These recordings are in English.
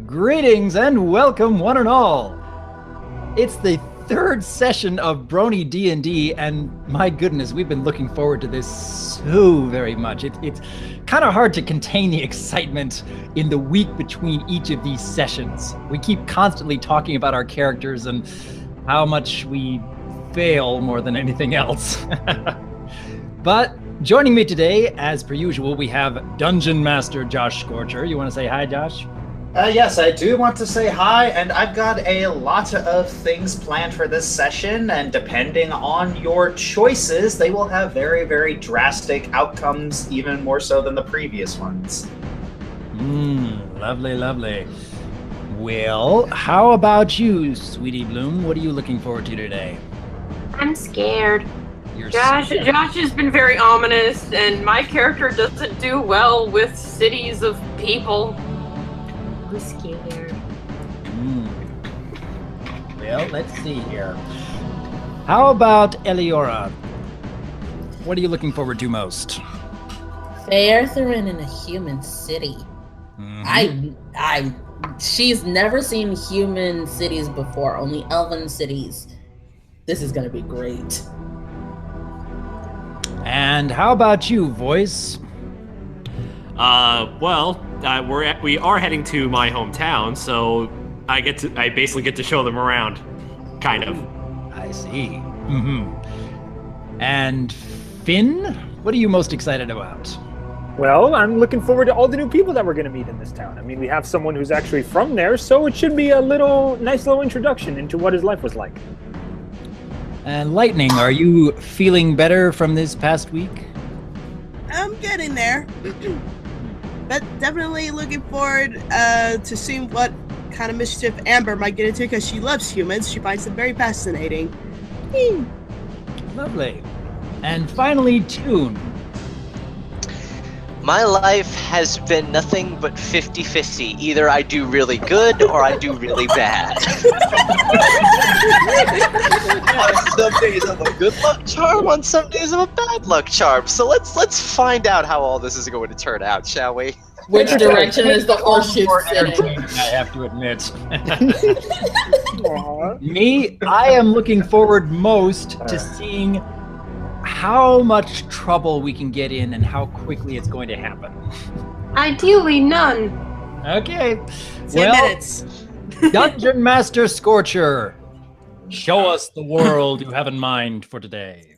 Greetings and welcome, one and all. It's the third session of Brony D&D, and my goodness, we've been looking forward to this so very much. It's kind of hard to contain the excitement in the week between each of these sessions. We keep constantly talking about our characters and how much we fail more than anything else. But joining me today, as per usual, we have Dungeon Master Josh Scorcher. You want to say hi, Josh? Yes, I do want to say hi, and I've got a lot of things planned for this session, and depending on your choices, they will have very, very drastic outcomes, even more so than the previous ones. Lovely, lovely. Well, how about you, Sweetie Bloom? What are you looking forward to today? I'm scared. Josh has been very ominous, and my character doesn't do well with cities of people. I'm scared. Well, let's see here. How about Eliora? What are you looking forward to most? Faertherin in a human city. She's never seen human cities before, only elven cities. This is gonna be great. And how about you, Voice? We are heading to my hometown, so I basically get to show them around, kind of. I see. And Finn, what are you most excited about? Well, I'm looking forward to all the new people that we're going to meet in this town. I mean, we have someone who's actually from there, so it should be a nice little introduction into what his life was like. And Lightning, are you feeling better from this past week? I'm getting there. But definitely looking forward to seeing what kind of mischief Amber might get into, because she loves humans. She finds them very fascinating. Lovely. And finally, Toon. My life has been nothing but 50-50. Either I do really good or I do really bad. Some days I'm a good luck charm, on some days I'm a bad luck charm. So let's find out how all this is going to turn out, shall we? Which direction is the horseshoe sitting? I have to admit. Me, I am looking forward most to seeing how much trouble we can get in and how quickly it's going to happen. Ideally, none. Okay. 10 minutes. Dungeon Master Scorcher, show us the world you have in mind for today.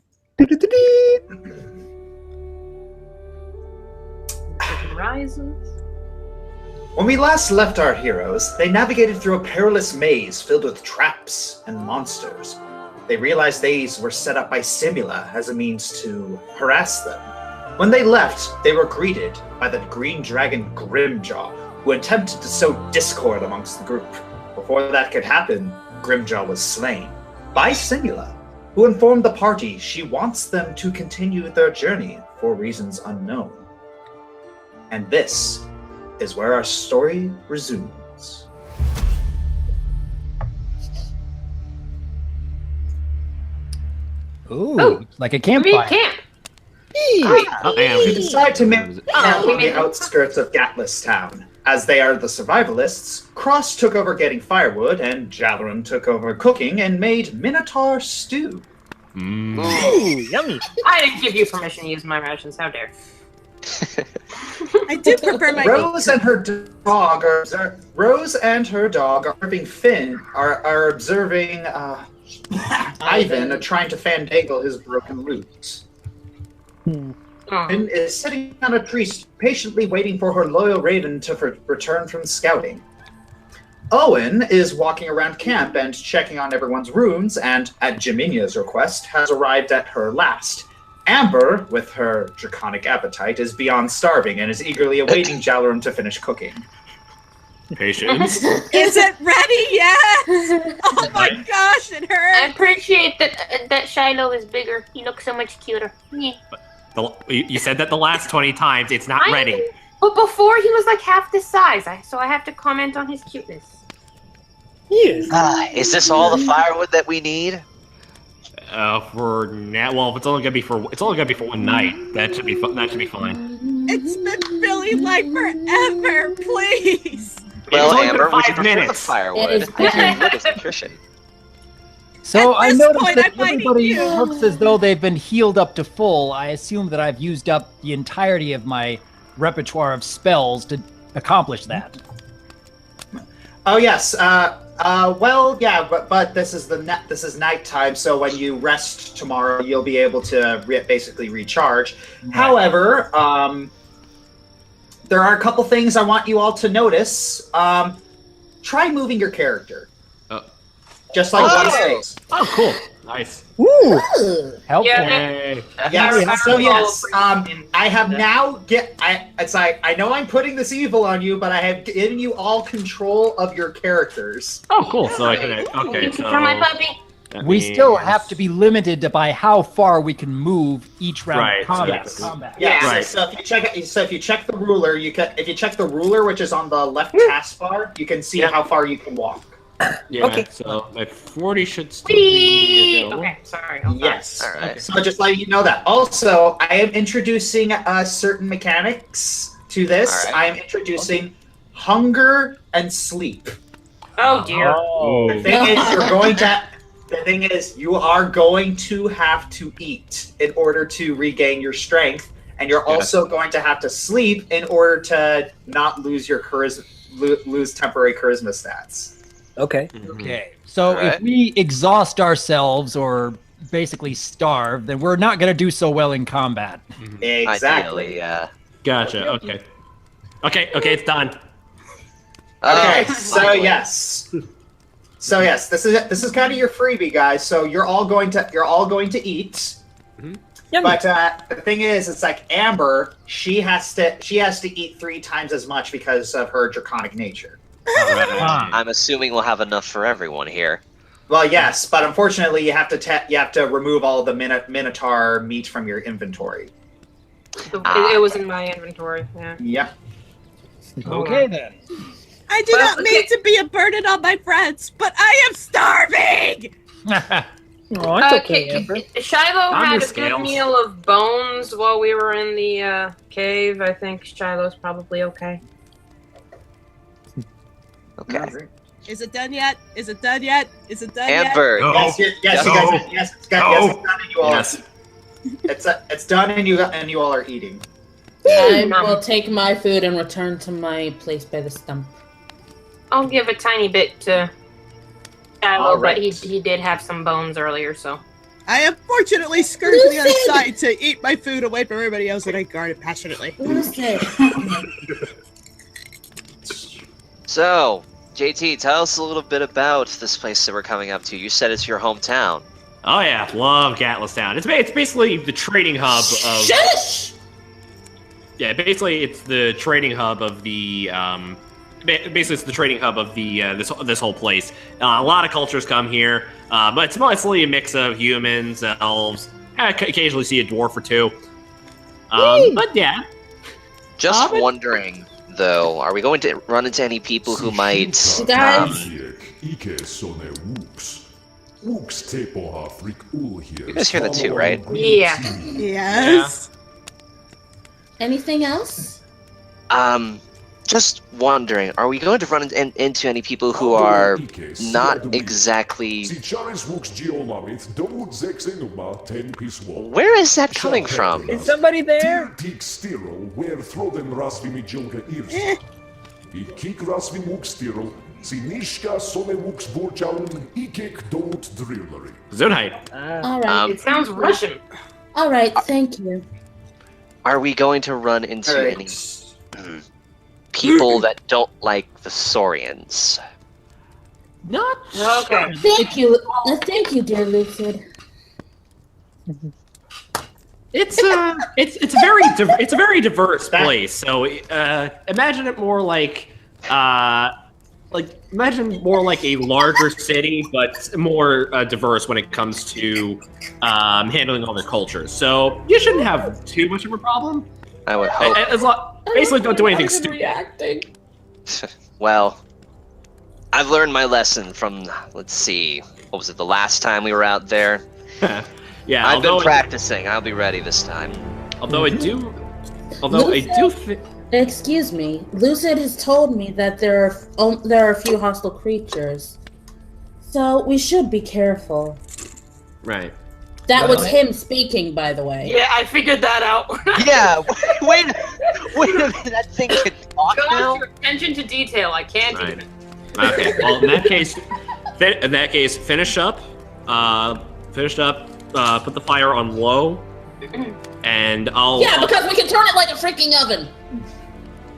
Rises. When we last left our heroes, they navigated through a perilous maze filled with traps and monsters. They realized these were set up by Simula as a means to harass them. When they left, they were greeted by the green dragon Grimjaw, who attempted to sow discord amongst the group. Before that could happen, Grimjaw was slain by Simula, who informed the party she wants them to continue their journey for reasons unknown. And this is where our story resumes. Ooh, like a We campfire. camp. We decide to make camp we on made the outskirts of Gatas town. As they are the survivalists, Cross took over getting firewood, and Jalaran took over cooking and made Minotaur stew. Ooh, yummy. I didn't give you permission to use my rations, how dare. I do prefer my Rose and her dog are observing Finn are observing Ivan trying to fandangle his broken lute. Finn is sitting on a tree, patiently waiting for her loyal raven to return from scouting. Owen is walking around camp and checking on everyone's runes, and at Jeminia's request, has arrived at her last. Amber, with her draconic appetite, is beyond starving and is eagerly awaiting Jalaran to finish cooking. Patience. Is it ready yet? Oh my gosh, it I hurts. appreciate that Shiloh is bigger. He looks so much cuter. Yeah. You said that the last 20 times. It's not ready. But before he was like half this size, so I have to comment on his cuteness. Yes. Is this all the firewood that we need? For now, well, if it's only gonna be for one night. That should be fine. It's been feeling like forever, please. Well, only been Amber, would you 5 prefer the minutes. firewood? It is bad. Wood is nutrition. So At I this noticed point, that I'm fighting everybody you. looks as though they've been healed up to full. I assume that I've used up the entirety of my repertoire of spells to accomplish that. Oh yes. Well, yeah, but this is this is nighttime, so when you rest tomorrow, you'll be able to basically recharge. Right. However, there are a couple things I want you all to notice. Try moving your character, just like one space. Oh, cool. Nice. Woo! Ooh. Helpful. Yay. Yes. So yes, I have now It's like I know I'm putting this evil on you, but I have given you all control of your characters. Oh, cool. So I can. You Okay, can so. tell my puppy. that We still means- have to be limited by how far we can move each round Right, of combat. yes. to combat. Yeah. Right. So if you check the ruler, if you check the ruler, which is on the left taskbar, you can see Yeah. how far you can walk. Yeah, Okay. so my 40 should still be Whee! available. Okay, sorry. hold on. Yes. All right. So just letting you know that. Also, I am introducing certain mechanics to this. All right. I am introducing hunger and sleep. Oh dear. The Oh. thing is, the thing is, you are going to have to eat in order to regain your strength, and you're Yeah. also going to have to sleep in order to not lose your lose temporary charisma stats. Okay. Okay. So Alright. if we exhaust ourselves or basically starve, then we're not going to do so well in combat. Exactly. Ideally, yeah. Gotcha. Okay. Okay. It's done. Okay, Oh, so finally. yes. So yes, this is kind of your freebie, guys. So you're all going to eat. Yummy. But the thing is, it's like Amber. She has to eat 3 times as much because of her draconic nature. I'm assuming we'll have enough for everyone here. Well, yes, but unfortunately, you have to remove all the minotaur meat from your inventory. It was in my inventory. Yeah. Yep. Okay then. I do not mean to be a burden on my friends, but I am starving! Oh, it's okay, Amber. Shiloh On had your a good scales. meal of bones while we were in the cave. I think Shiloh's probably okay. Okay. Is it done yet? Is it done yet? Is it done yet? Amber, No. Yes, yes, you No. guys. Yes, it's done. No. Yes, it's done, and you all. Yes. It's done, and you all are eating. I will take my food and return to my place by the stump. I'll give a tiny bit to Shiloh, All but right. he did have some bones earlier, so. I unfortunately skirted to the other Listen! side to eat my food away from everybody else that I guarded passionately. Listen. so JT, tell us a little bit about this place that we're coming up to. You said it's your hometown. Oh yeah, love Gatas Town. It's basically the trading hub of. Shush! Yeah, basically it's the trading hub of the. Basically, it's the trading hub of the this whole place. A lot of cultures come here, but it's mostly a mix of humans, elves. Occasionally see a dwarf or two. But yeah, Just but- wondering, though, are we going to run into any people who might? You guys. You You guys hear that too, right? Yeah. Yes. Anything else? Just wondering, are we going to run into any people who are not exactly? Where is that coming from? Is somebody there? Zunheit. All right. It sounds Russian. All right. Thank you. Are we going to run into All right. any people that don't like the Saurians? Not Okay. Thank you. Thank you, dear Lucid. It's a very diverse place. So imagine it more like imagine more like a larger city, but more diverse when it comes to handling all their cultures. So you shouldn't have too much of a problem. I would hope. Basically, don't do anything stupid. Reacting. Well, I've learned my lesson from, let's see, what was it, the last time we were out there? Yeah, I've been practicing. I'll be ready this time. Although I do Excuse me. Lucid has told me that there are a few hostile creatures. So we should be careful. Right. That was him speaking, by the way. Yeah, I figured that out. Yeah, wait a minute, that thing can talk now? Your attention to detail, I can't Right. even. Okay. Well, in that case, finish up. Put the fire on low, and I'll. Yeah, because we can turn it like a freaking oven.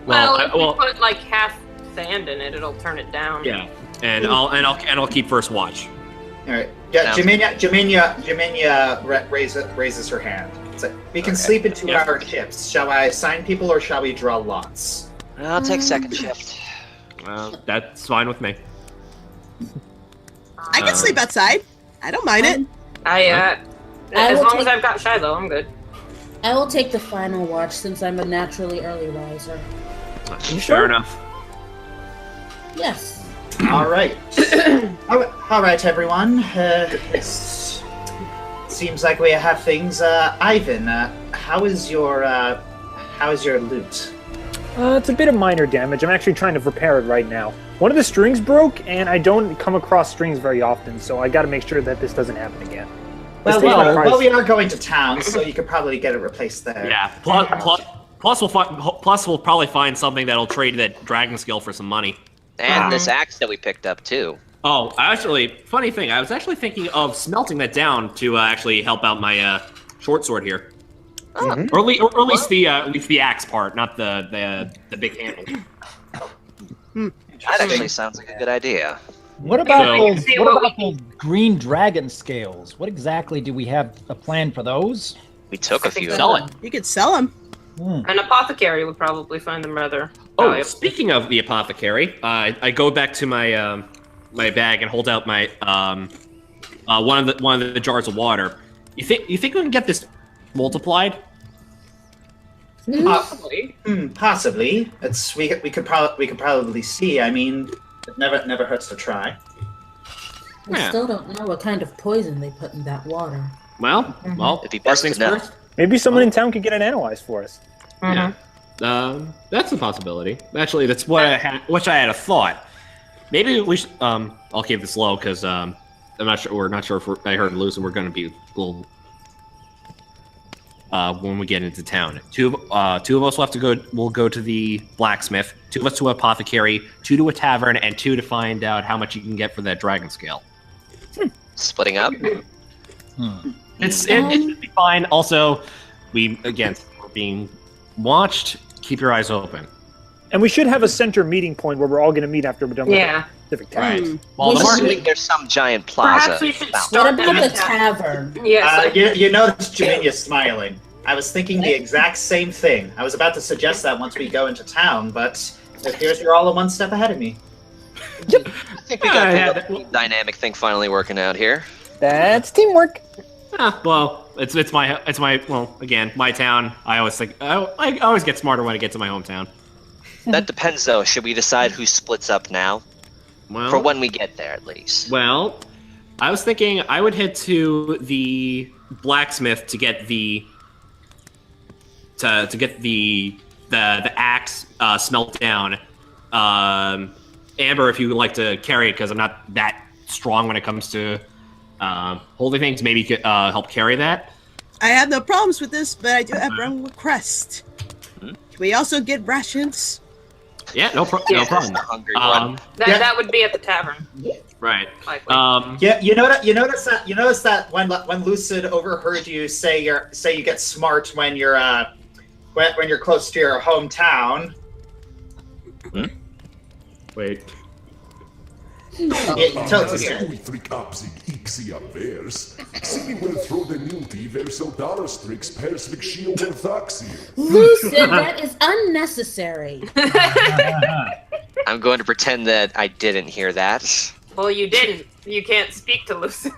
Well, if we put like half sand in it, it'll turn it down. Yeah, and I'll keep first watch. All right. Yeah, Jaminia raises her hand. It's like, we can sleep in 2-hour shifts. Shall I assign people or shall we draw lots? I'll take second shift. That's fine with me. I can sleep outside. I don't mind it. As long as I've got Shiloh, I'm good. I will take the final watch since I'm a naturally early riser. Fair enough. Yes. All right. All right, everyone. It seems like we have things. Ivan, how is your loot? It's a bit of minor damage. I'm actually trying to repair it right now. One of the strings broke, and I don't come across strings very often, so I got to make sure that this doesn't happen again. Well, we are going to town, so you could probably get it replaced there. Yeah. Plus we'll probably find something that'll trade that dragon skill for some money. And this axe that we picked up too. Oh, actually, funny thing. I was actually thinking of smelting that down to actually help out my short sword here. Oh. Or at least the axe part, not the big handle. That actually sounds like a good idea. What about those green dragon scales? What exactly do we have a plan for those? We took a few. Sell it. You could sell them. An apothecary would probably find them rather. Oh, speaking of the apothecary, I go back to my my bag and hold out my one of the jars of water. You think we can get this multiplied? Possibly. Possibly. We could probably see. I mean, it never hurts to try. We still don't know what kind of poison they put in that water. Well, It'd be best things to know. first. Maybe someone in town could get it analyzed for us. Yeah. That's a possibility. Actually, that's what I had a thought. Maybe we should, I'll keep this low because I'm not sure. We're not sure if I heard loose, and we're going to be a little when we get into town. Two of us will have to go. We'll go to the blacksmith. 2 of us to an apothecary. 2 to a tavern, and 2 to find out how much you can get for that dragon scale. Splitting up. It should be fine. Also, we're being watched. Keep your eyes open. And we should have a center meeting point where we're all going to meet after we're done with the specific task. Right. Well, I'm assuming there's some giant plaza. Perhaps we should What start about the tavern? Yes. You notice Jaminia smiling. I was thinking the exact same thing. I was about to suggest that once we go into town, but it appears you're all 1 step ahead of me. I think we got the dynamic thing finally working out here. That's teamwork. Well, it's my my town. I always think I always get smarter when I get to my hometown. That depends, though. Should we decide who splits up now? Well, For when we get there, at least. Well, I was thinking I would head to the blacksmith to get the axe smelt down. Amber, if you would like to carry it, because I'm not that strong when it comes to holding things, maybe you could help carry that. I have no problems with this, but I do have one request. Can we also get rations? Yeah, no problem. That would be at the tavern. Right. Likely. Yeah, you notice that when Lucid overheard you say you get smart when you're close to your hometown. Wait. Tell us again. Lucid, that is unnecessary. I'm going to pretend that I didn't hear that. Well, you didn't. You can't speak to Lucid.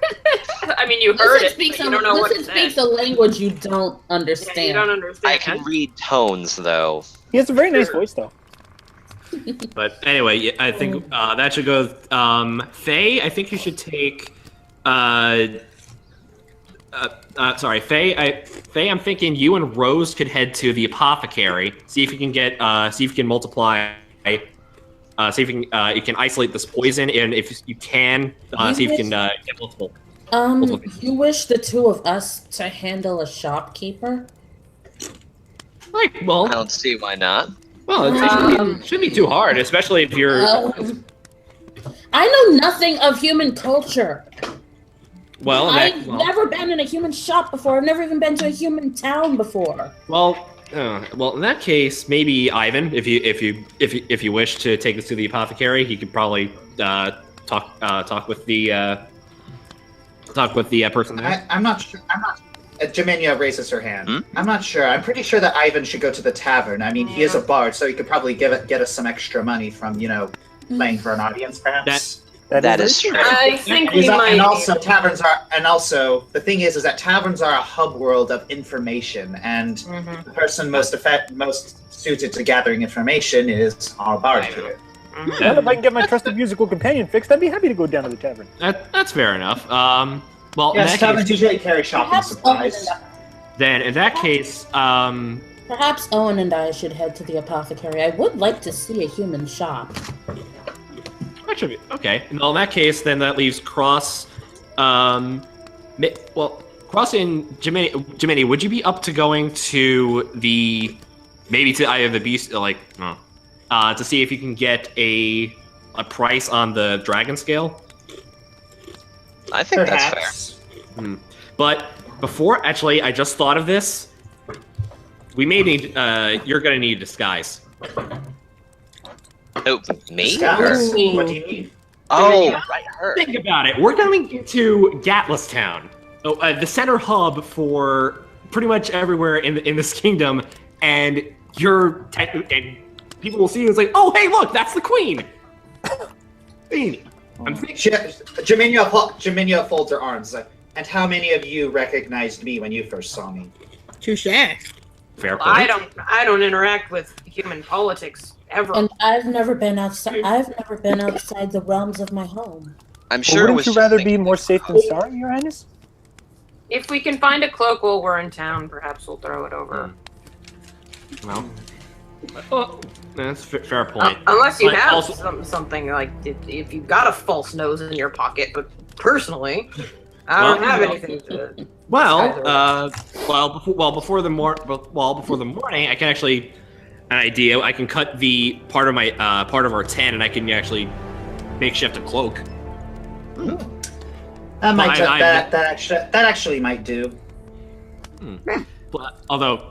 I mean, you heard Lucid it, but you don't know what it Lucid speaks said. a language you don't understand. Yeah, you don't understand. I can read tones, though. He has a very nice voice, though. But anyway, I think that should go. Faye, I think you should take sorry, Faye. Faye, I'm thinking you and Rose could head to the apothecary. See if you can get. See if you can multiply. See if you can isolate this poison, and if you can, see if you can get multiple. You wish the two of us to handle a shopkeeper? Like, well, I don't see why not. well, it shouldn't be too hard, especially if you're. I know nothing of human culture. Well, I've never been in a human shop before. I've never even been to a human town before. Well, in that case, maybe Ivan, if you wish to take this to the apothecary, he could probably talk with the person there. I'm not sure. Jaminia raises her hand. I'm not sure. I'm pretty sure that Ivan should go to the tavern. I mean, he is a bard, so he could probably get us some extra money from, playing for an audience, perhaps. That is true. I think we might. And also, taverns are. And also, the thing is that taverns are a hub world of information, and the person most suited to gathering information is our bard here. Well, if I can get my trusted musical companion fixed, I'd be happy to go down to the tavern. That's fair enough. Well, Yes, taverns usually carry shopping supplies. Then, in that case, Perhaps Owen and I should head to the apothecary. I would like to see a human shop. that should be okay. Well, in that case, then that leaves Cross. Cross and Jiminy, would you be up to going to either the beast, to see if you can get a price on the dragon scale? I think Perhaps. that's fair. But before, actually, I just thought of this. We may need. You're gonna need a disguise. Oh, me? Disguise? What do you need? Oh, right, her. Think about it. We're going into Gatas Town, the center hub for pretty much everywhere in this kingdom, and and people will see you. It's like, oh, hey, look, that's the queen. I'm thinking. Jaminia folds her arms. Like, and how many of you recognized me when you first saw me? Touche. Fair point. I don't interact with human politics ever. And I've never been outside. I've never been outside the realms of my home. I'm sure it Wouldn't was you just rather be thinking more safe than sorry, Your Highness? If we can find a cloak while we're in town, perhaps we'll throw it over. Well, that's a fair point. Unless you But have also- something like if you've got a false nose in your pocket. But personally, I don't have anything to. Before the morning, I can actually an idea. I can cut the part of our tent, and I can actually makeshift a cloak. That actually might do. Although,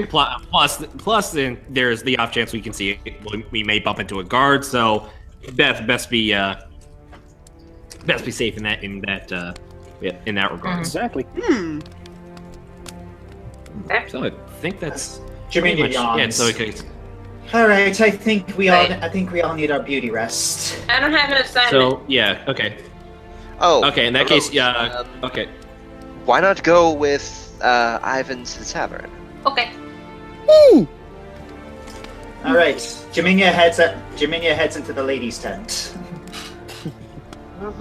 plus, then there's the off chance we can see we may bump into a guard. So best be safe in that regard. Exactly. So I think that's Jaminia pretty much yawns. it. So we could. All right, I think we all need our beauty rest. I don't have an assignment. So yeah, okay. Oh. Okay, in that case, yeah. Okay. Why not go with Ivan to the tavern? Okay. All right, Jaminia heads into the ladies' tent. All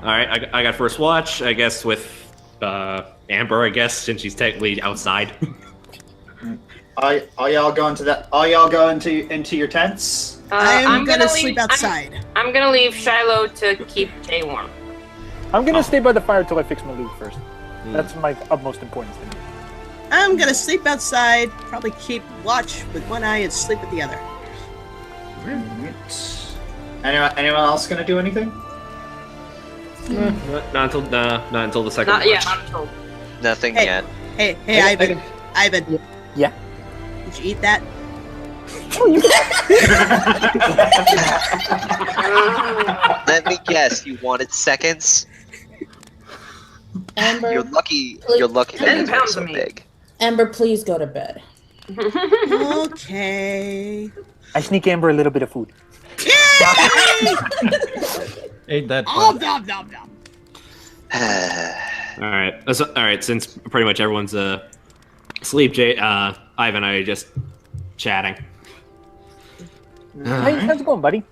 right, I got first watch. I guess with Amber. I guess since she's technically outside. Are y'all going into your tents? I'm gonna sleep outside. I'm gonna leave Shiloh to keep Jay warm. I'm gonna stay by the fire till I fix my loot first. That's my utmost importance to me. I'm gonna sleep outside, probably keep watch with one eye and sleep with the other. Anyone else gonna do anything? Not until the second. Not watch. yet. Not until. Nothing Hey. yet. Hey, Ivan. Yeah. Did you eat that? Let me guess. You wanted seconds. Amber, You're lucky. You're lucky that 10 these are pounds so of meat. big. Amber, please go to bed. Okay. I sneak Amber a little bit of food. Ain't that Oh, fun? nom, nom, nom. All right. All right. Since pretty much everyone's asleep, Ivan and I are just chatting. How's it going, buddy?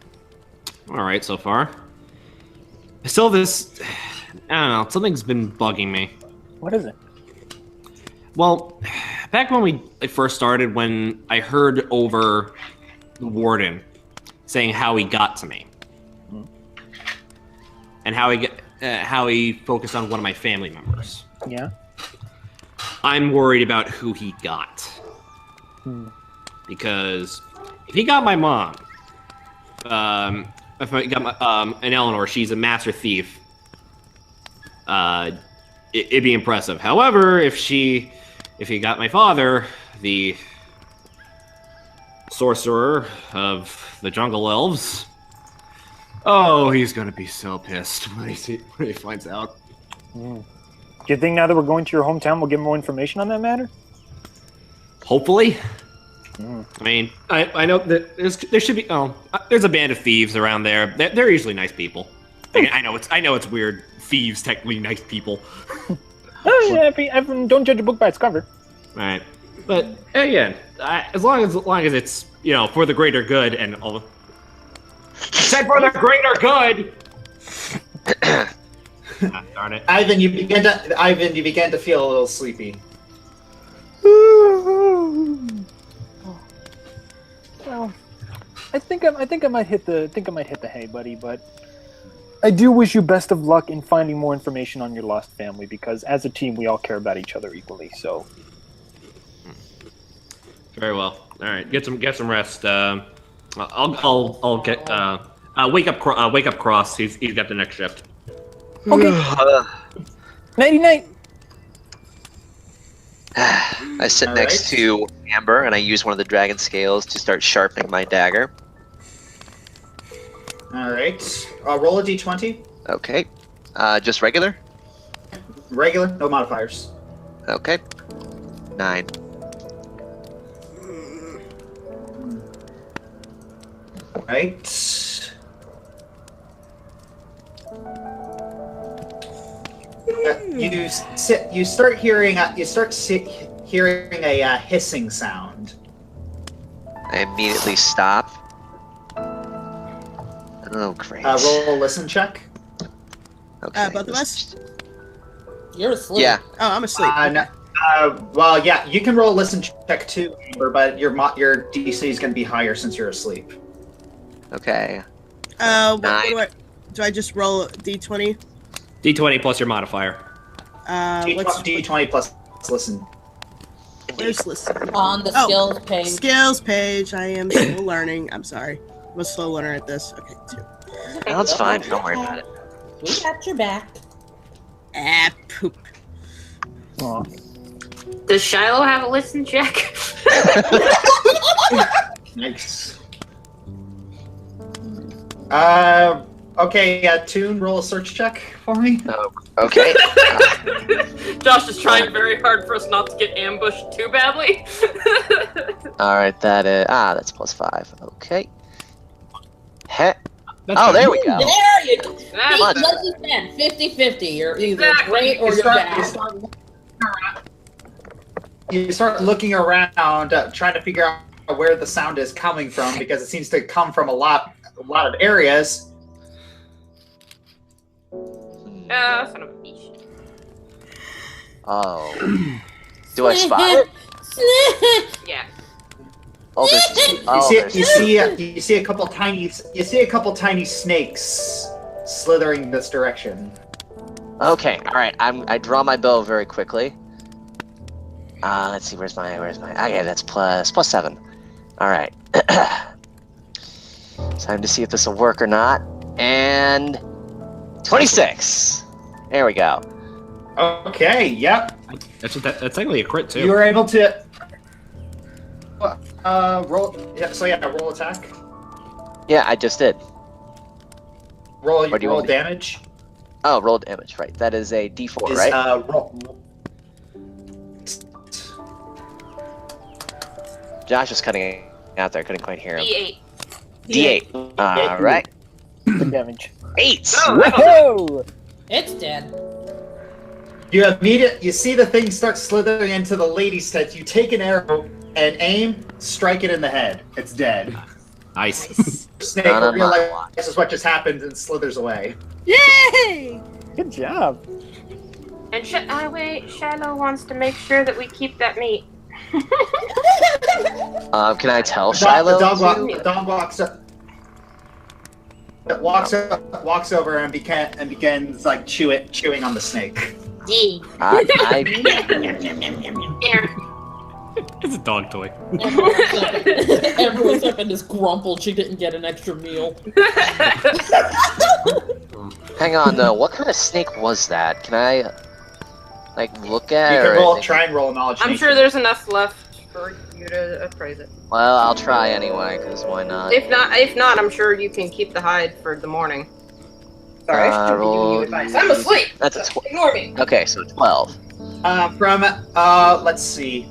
All right, so far. I still have this. I don't know. Something's been bugging me. What is it? Well, back when we first started, when I heard over the Warden saying how he got to me, and how he focused on one of my family members. Yeah. I'm worried about who he got. Because if he got my mom, if I got my, and Eleanor, she's a master thief. It'd be impressive. However, if he got my father, the sorcerer of the jungle elves, oh, he's gonna be so pissed when he finds out. Do you think now that we're going to your hometown, we'll get more information on that matter? Hopefully. I mean, I know that there should be. Oh, there's a band of thieves around there. They're usually nice people. I know it's weird. Thieves technically nice people. Oh yeah, don't judge a book by its cover. Right, but again, as long as it's for the greater good and all. Said for the greater good. Darn it, Ivan, you began to feel a little sleepy. Well, I think I might hit the hay, buddy. But I do wish you best of luck in finding more information on your lost family, because as a team, we all care about each other equally. So. Very well. All right, get some rest. I'll get wake up Cross. He's got the next shift. Okay. Nighty night. I sit next to Amber and I use one of the dragon scales to start sharpening my dagger. All right. Roll a d20. Okay. Just regular? Regular, no modifiers. Okay. 9. Right. You start hearing a hissing sound. I immediately stop. Oh, great. Roll a listen check. Okay. Both of us? You're asleep. Yeah. Oh, I'm asleep. Well, yeah, you can roll a listen check too, Amber, but your DC is going to be higher since you're asleep. Okay. Do I just roll a d20? D20 plus your modifier. D20 plus listen. Where's listen? On the skills page. Skills page. I am still learning. I'm sorry. I'm a slow learner at this. Okay, 2. That's fine. Don't worry about it. We got your back. Poop. Aw. Does Shiloh have a listen check? Nice. Okay, Toon, roll a search check for me. Oh, okay. Josh is trying very hard for us not to get ambushed too badly. Alright, that is... that's +5. Okay. Oh, there we go. There you go. That's Like you said, 50-50. You're either great or you're bad. You start looking around, trying to figure out where the sound is coming from, because it seems to come from a lot of areas. Son of a bitch. Oh. Do I spot it? Yeah. Oh, there's You see a couple tiny snakes slithering this direction. Okay, alright. I draw my bow very quickly. Let's see, where's my okay, that's plus 7. Alright. Time to see if this will work or not. And 26. There we go. Okay, yep. That's technically a crit too. You were able to roll. Yeah, so roll attack. Yeah, I just did. Roll Or do you roll want me- damage. Oh, roll damage, right. That is a D4, Is, right? roll. Josh was cutting out there, couldn't quite hear him. D8. D8. Alright. The damage. 8! Whoa! It's dead. You see the thing start slithering into the lady's tent. You take an arrow and aim, strike it in the head. It's dead. Nice. Snake None of my realizes what just happened and slithers away. Yay! Good job. And Shiloh wants to make sure that we keep that meat. Can I tell Shiloh? The dog walks over and begins like chewing on the snake. It's a dog toy. Amber wakes up and is grumpled she didn't get an extra meal. Hang on, though. What kind of snake was that? Can I, like, look at You it? can try and roll knowledge. I'm sure there's enough left for you to appraise it. Well, I'll try anyway, because why not? If not, I'm sure you can keep the hide for the morning. Sorry, I should be giving you advice. I'm asleep. That's a Ignore me. Okay, so 12. Let's see.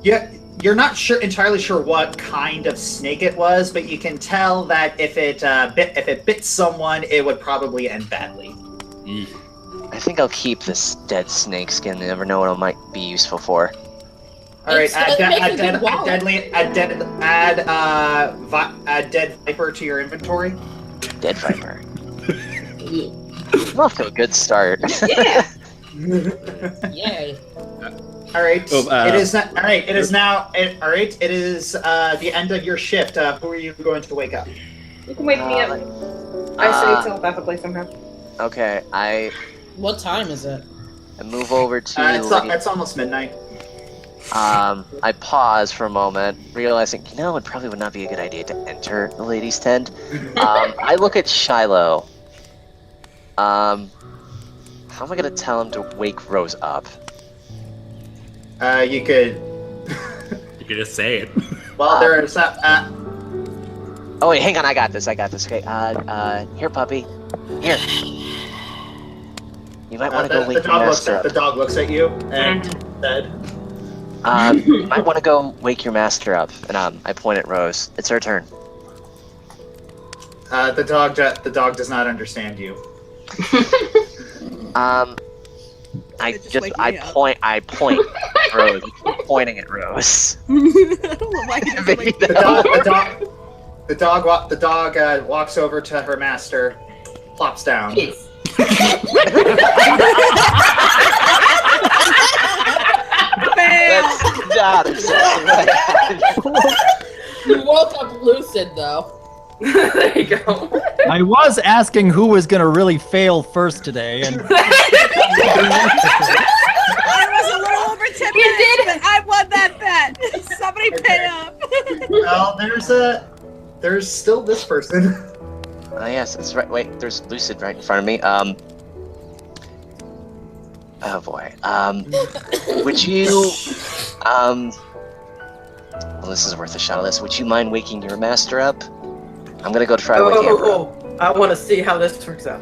Yeah, you're not entirely sure what kind of snake it was, but you can tell that if it bit someone, it would probably end badly. I think I'll keep this dead snake skin. You never know what it might be useful for. All right, add dead viper to your inventory. Dead viper. I'm off to a good start. Yeah. Yay. All right. It is not. All right. It is now. All right. It is the end of your shift. Who are you going to wake up? You can wake me up. I say telepathically somehow. Okay, What time is it? I move over to. It's almost midnight. I pause for a moment, realizing, it probably would not be a good idea to enter the ladies' tent. I look at Shiloh. How am I gonna tell him to wake Rose up? You could. You could just say it. Well, there's. Oh wait, hang on, I got this. Okay, here, puppy. Here. You might want to go wake your master up. The dog looks at you and said. You might want to go wake your master up. And I point at Rose. It's her turn. The dog does not understand you. I point at Rose. Pointing at Rose. The dog walks over to her master, plops down. That's not exactly what happened. You woke up lucid, though. There you go. I was asking who was going to really fail first today, and I was a little over 10 minutes, but I won that bet. Somebody pay up. Well, there's still this person. Oh yes, that's right. Wait, there's Lucid right in front of me. Oh boy. Would you, well, this is worth a shot of this. Would you mind waking your master up? I'm gonna go try waking him up. I want to see how this works out.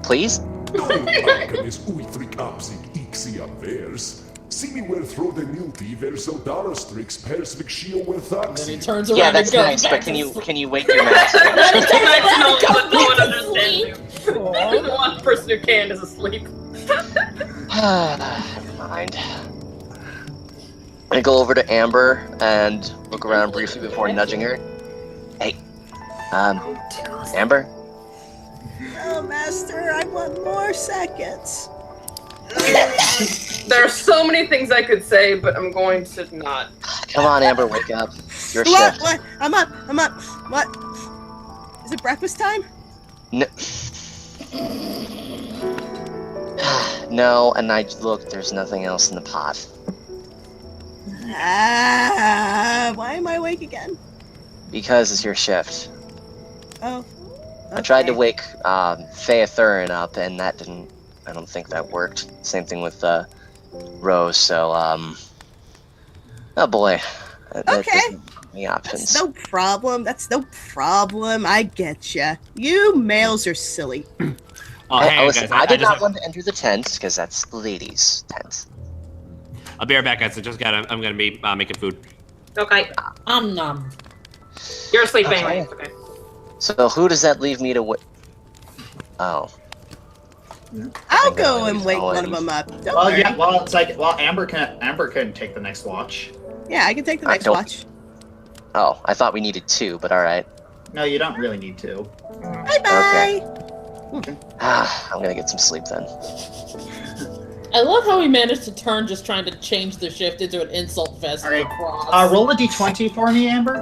Please? Then he turns around Yeah, that's and goes nice, back but to can you wake your master up? No one understands you. The one person who can is asleep. Never mind. I go over to Amber and look around briefly before nudging her. Hey, Amber? Oh, Master, I want more seconds. There are so many things I could say, but I'm going to not. Come on, Amber, wake up. Your What? shift. What? I'm up. What? Is it breakfast time? No. No, and I look, there's nothing else in the pot. Why am I awake again? Because it's your shift. Oh. Okay. I tried to wake Thea Thurin up, and that didn't. I don't think that worked. Same thing with Rose. So, oh boy. Okay. The options. That's no problem. I get ya. You males are silly. Listen, I did not want to enter the tent because that's the ladies' tent. I'll be right back, guys. I'm gonna be making food. Okay. Nom. You're asleep anyway. It's okay. So who does that leave me to Oh. I'll go and wake one of them up. Don't Well, worry. yeah. Well, it's like Amber can take the next watch. Yeah, I can take the next watch. Oh, I thought we needed two, but alright. No, you don't really need to. Bye-bye. Okay. I'm gonna get some sleep then. I love how he managed to turn just trying to change the shift into an insult fest. All right. Across. Roll a d20 for me, Amber.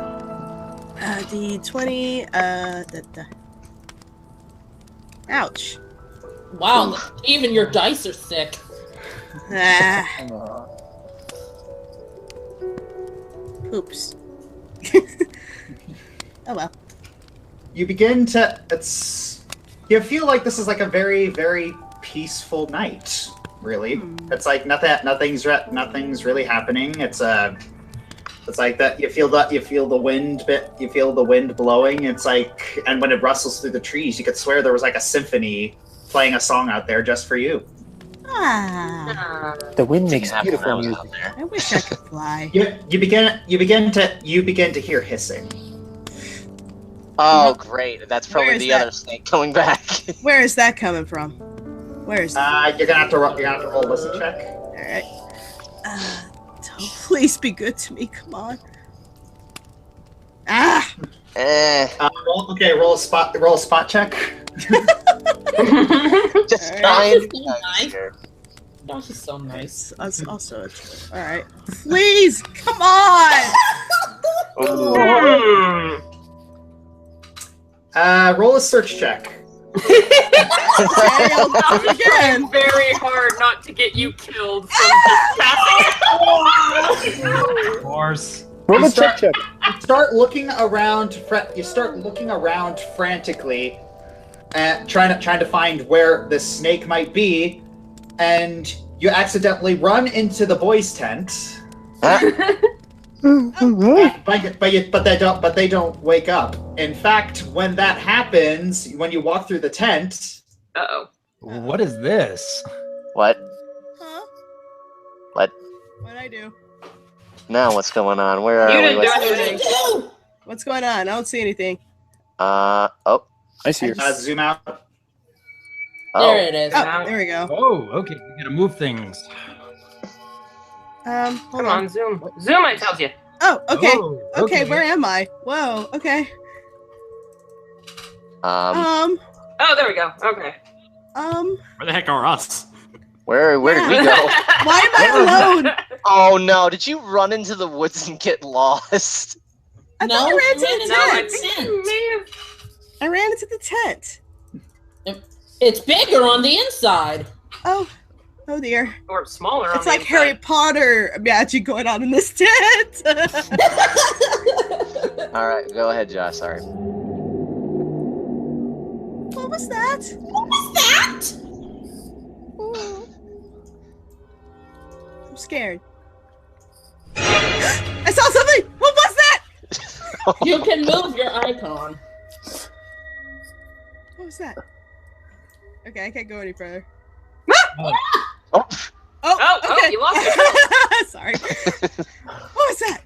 D20. Ouch. Wow, even your dice are sick. Ah. Oops. Oh well. You begin to. You feel like this is like a very, very peaceful night. Really, it's like nothing's really happening. It's like that. You feel the wind blowing. It's like, and when it rustles through the trees, you could swear there was like a symphony playing a song out there just for you. Ah. The wind makes beautiful music. I wish I could fly. You begin to hear hissing. Oh, great! That's probably Where is the that? other snake coming back. Where is that coming from? Where is that? You're gonna have to roll a listen check. Alright. Don't please be good to me, come on. Ah! Roll a spot check. Just Alright. dying. Josh is so nice. That's also a choice. Alright. Please, come on! Roll a search check. Again. Very hard not to get you killed from just passing. Of course. Roll a You start- check. You start looking around. You start looking around frantically, trying to find where the snake might be, and you accidentally run into the boys' tent. But they don't wake up. In fact, when that happens, when you walk through the tent, Uh-oh. What is this? What? Huh? What? What'd I do? Now what's going on? Where are You we? didn't do What's- anything. What's going on? I don't see anything. Oh. I see her. zoom out. There Oh. it is. Oh, there we go. Oh, okay. We gotta move things. Hold Come on, Zoom. Zoom, I tells you. Oh, okay. Oh, Okay, where am I? Whoa, okay. Um. Oh, there we go. Okay. Where the heck are us? Where did we go? Why am I alone? Oh no! Did you run into the woods and get lost? I No, thought I ran you ran into into the No, I tent. think you may have. I ran into the tent. It's bigger on the inside. Oh dear. Or smaller. It's on like the Harry inside. Potter magic going on in this tent. All right, go ahead, Josh. Sorry. What was that? What was that? I'm scared. I saw something! What was that? You can move your icon. What was that? Okay, I can't go any further. Oh. Oh, okay. you lost it. Sorry. What was that?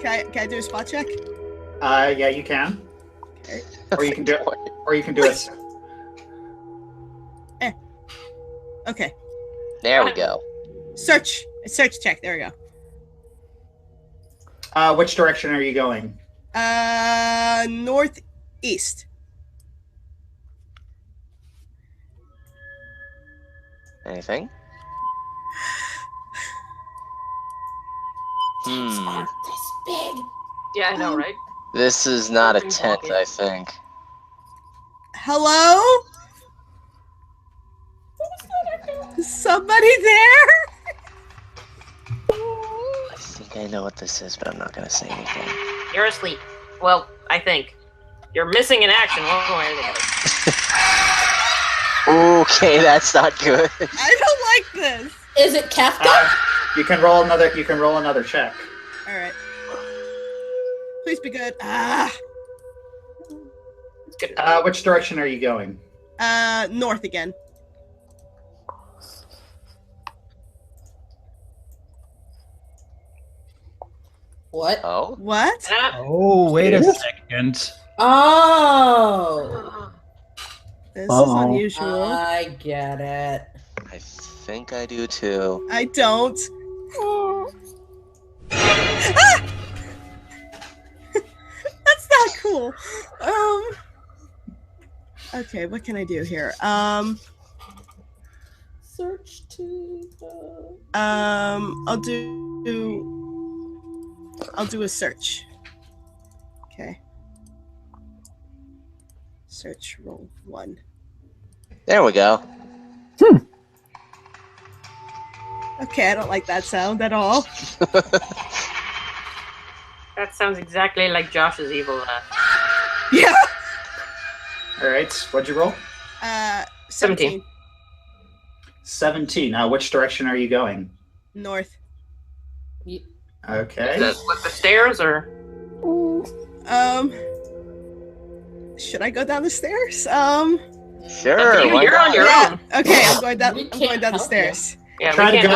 Can I do a spot check? Yeah, you can. Okay. Or you can do it. Or you can do it. Okay. There we go. Search check. There we go. Which direction are you going? Northeast. Anything? This big. Yeah, I know, right? This is not a Something's tent, walking. I think. Hello? Is somebody there? I think I know what this is, but I'm not gonna say anything. You're asleep. Well, I think. You're missing in action one way or the other. Okay, that's not good. I don't like this. Is it Kafka? You can roll another. You can roll another check. All right. Please be good. It's good. Which direction are you going? North again. What? Oh? What? Oh, wait a second. Oh. This is Uh-oh. unusual. I get it. I think I do too. I don't. Okay, what can I do here? Search to the... I'll do a search. Okay. Search roll 1. There we go. Okay, I don't like that sound at all. That sounds exactly like Josh's evil laugh. Yeah. All right, what'd you roll? 17. 17. Which direction are you going? North. Okay. With the stairs, or? Should I go down the stairs? Sure. You're on your own. Okay, I'm going down. We I'm can't going down the help stairs. Yeah,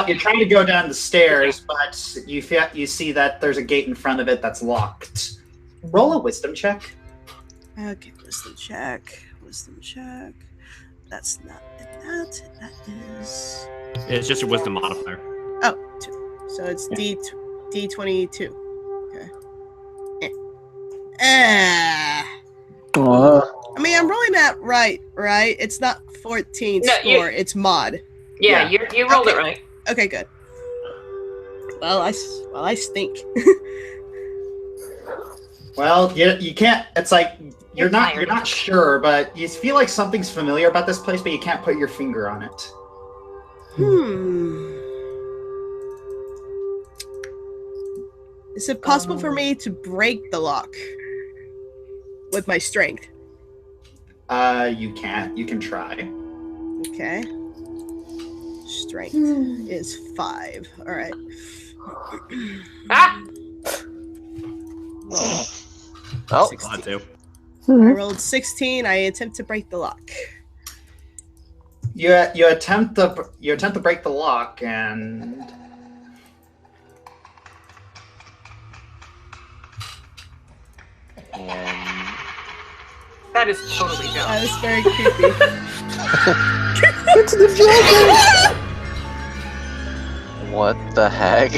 You're trying to go down the stairs, but you see that there's a gate in front of it that's locked. Roll a wisdom check. Okay, wisdom check. Wisdom check. That's not it. That is. It's just a wisdom modifier. Oh, 2. So it's D22. Okay. I mean, I'm rolling that right? It's not 14 No, score. It's mod. Yeah, you rolled it right. Okay, good. Well, I stink. Well, you can't. It's like you're not sure, but you feel like something's familiar about this place, but you can't put your finger on it. Is it possible for me to break the lock with my strength? You can't. You can try. Okay. Strength is 5. All right. Ah! Oh, 16. Too. I rolled 16. I attempt to break the lock. You attempt to break the lock, and That is totally Josh. That is very creepy. It's the Joker! what the heck?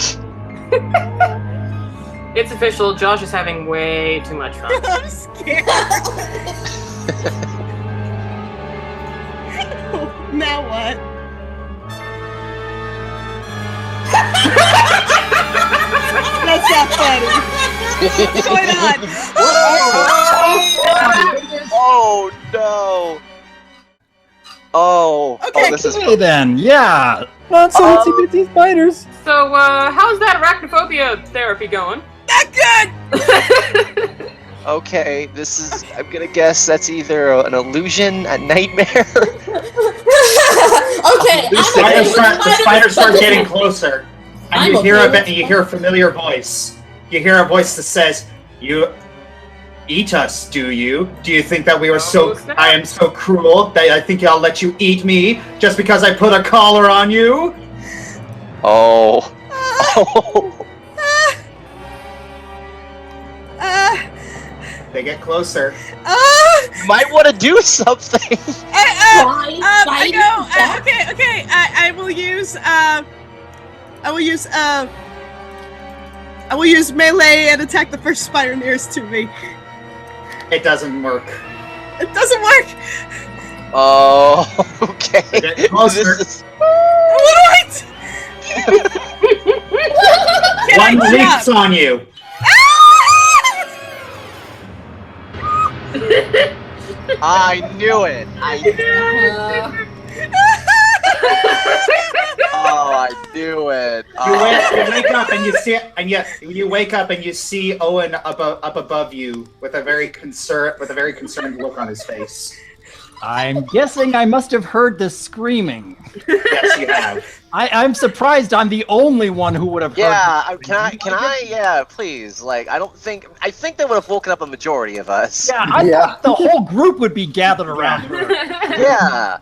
It's official. Josh is having way too much fun. I'm scared. Now what? That's not funny. What's going on? Oh no! Oh, Okay. this is Okay then, yeah. Not so itsy bitsy spiders. So, how's that arachnophobia therapy going? Not good. okay. This is. I'm gonna guess that's either an illusion, a nightmare. Okay, the spiders start getting closer, and I'm you hear okay you hear a familiar voice. You hear a voice that says, "You eat us, do you? Do you think that we were I am so cruel that I think I'll let you eat me just because I put a collar on you?" Oh. They get closer. You might want to do something. I go. Okay. I will use melee and attack the first spider nearest to me. It doesn't work. It doesn't work. Oh, okay. They get closer. What? One leaps on you. I knew it. Oh, I knew it. You wake up and you see, you wake up and you see Owen up above you with a very concerned look on his face. I'm guessing I must have heard the screaming. Yes, you have. I'm surprised I'm the only one who would have heard. Yeah, can I? Yeah, please. Like, I think they would have woken up a majority of us. Yeah, I thought the whole group would be gathered around her. Yeah.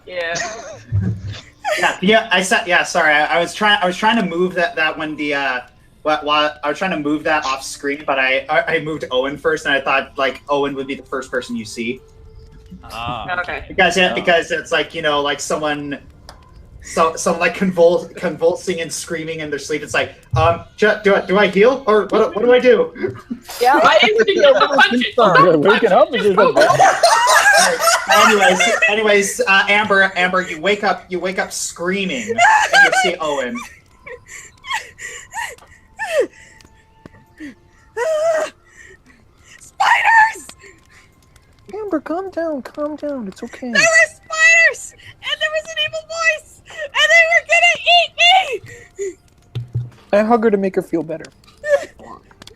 Yeah. Sorry, I was trying to move that when the I was trying to move that off screen, but I moved Owen first, and I thought like Owen would be the first person you see. Okay. Because it's like, you know, like someone like convulsing and screaming in their sleep. It's like, do I heal or what do I do? Yeah, I instinct to punch it. Waking up is just a anyways, Amber, you wake up screaming, and you see Owen. Spiders! Amber, calm down. It's okay. There were spiders! And there was an evil voice! And they were gonna eat me! I hug her to make her feel better.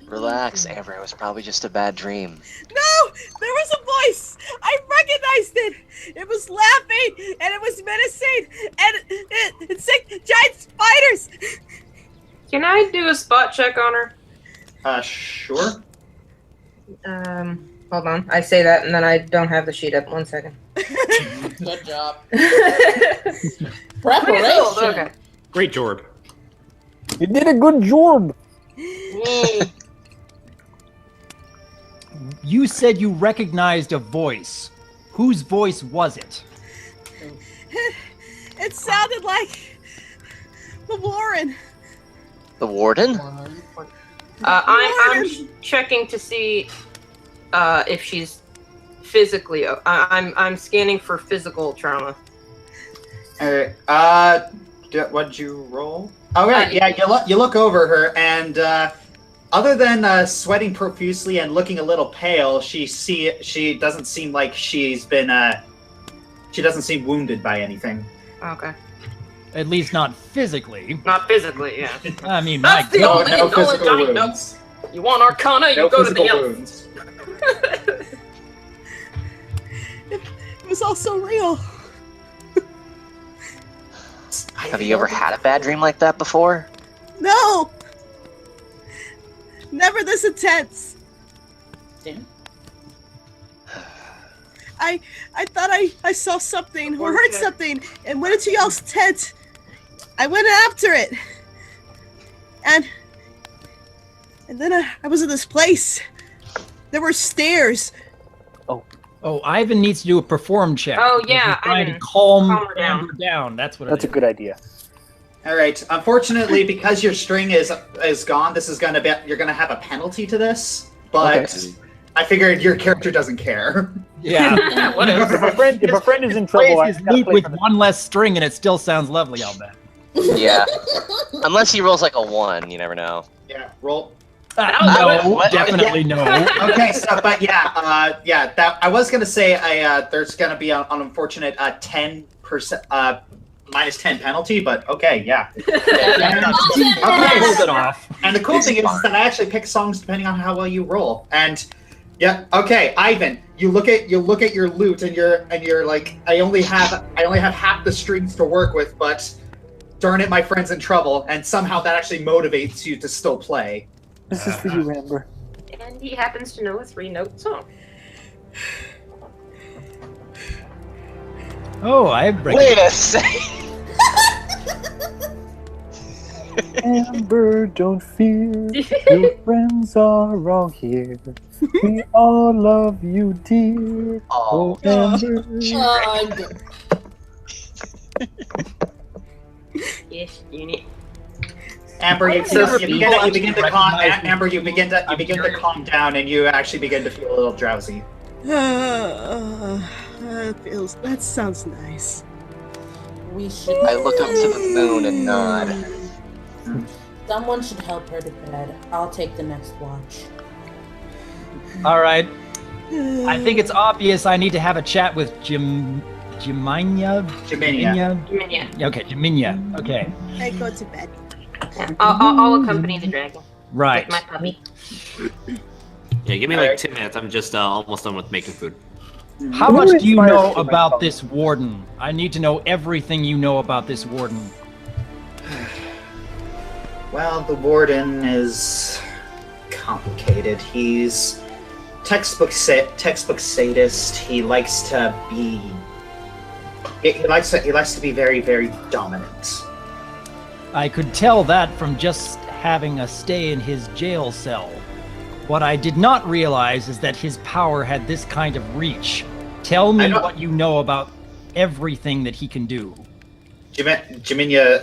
Relax, Amber. It was probably just a bad dream. No! There was a voice! I recognized it! It was laughing, and it was menacing, and it said giant spiders! Can I do a spot check on her? Sure. Hold on. I say that, and then I don't have the sheet up. 1 second. Good job. Preparation. Preparation. Okay. Great, Jorb. You did a good job. You said you recognized a voice. Whose voice was it? It sounded like the Warden. The Warden? I'm checking to see if she's physically. I'm scanning for physical trauma. Alright, what'd you roll? Oh, right, yeah, you look over her, and other than sweating profusely and looking a little pale, she doesn't seem like she doesn't seem wounded by anything. Okay. At least not physically. Not physically, yeah. I mean, That's my the God. only physical Johnny wounds. Notes. You want Arcana? You No go to physical the elf. wounds. It was all so real. Have you ever had a bad dream like that before? No! Never this intense. Damn. I thought I saw something or heard something and went into y'all's tent. I went after it. And then I was in this place. There were stairs. Oh, Ivan needs to do a perform check. Oh, yeah, He's trying to Ivan. calm Calm her down. Amber down. That's what That's a it is. good idea. All right. Unfortunately, because your string is gone, this is you're gonna have a penalty to this. But Okay. I figured your character doesn't care. Yeah. Whatever. If a friend is in trouble, I Plays his gotta lute play with for the- one less string and it still sounds lovely, I'll bet. Yeah. Unless he rolls like a 1, you never know. Yeah. Roll. No, What? definitely no. Okay. So, but that I was gonna say there's gonna be an unfortunate 10% minus 10 penalty, but okay, yeah. Okay, hold it off. And the cool thing is that I actually pick songs depending on how well you roll. And yeah, okay, Ivan, you look at your lute and you're like, I only have half the strings to work with, but darn it, my friend's in trouble, and somehow that actually motivates you to still play. This is for you, Amber. And he happens to know a 3-note song. Oh, I Wait a second. Amber, don't fear. Your friends are all here. We all love you, dear. Oh, Amber. I'm good. Yes, you need. Amber, you begin to calm. Amber, you begin to I'm calm down, and you actually begin to feel a little drowsy. That sounds nice. We should. I look up to the moon and nod. Someone should help her to bed. I'll take the next watch. All right. I think it's obvious I need to have a chat with Jiminia. Yeah. Okay, Jiminia. Okay. I go to bed. I'll accompany the dragon. Right. With my puppy. Yeah, give me like 2 minutes. I'm just almost done with making food. How much do you know about this warden? I need to know everything you know about this warden. Well, the warden is complicated. He's textbook sadist. He likes to be. He likes to be very, very dominant. I could tell that from just having a stay in his jail cell. What I did not realize is that his power had this kind of reach. Tell me what you know about everything that he can do. Jiminia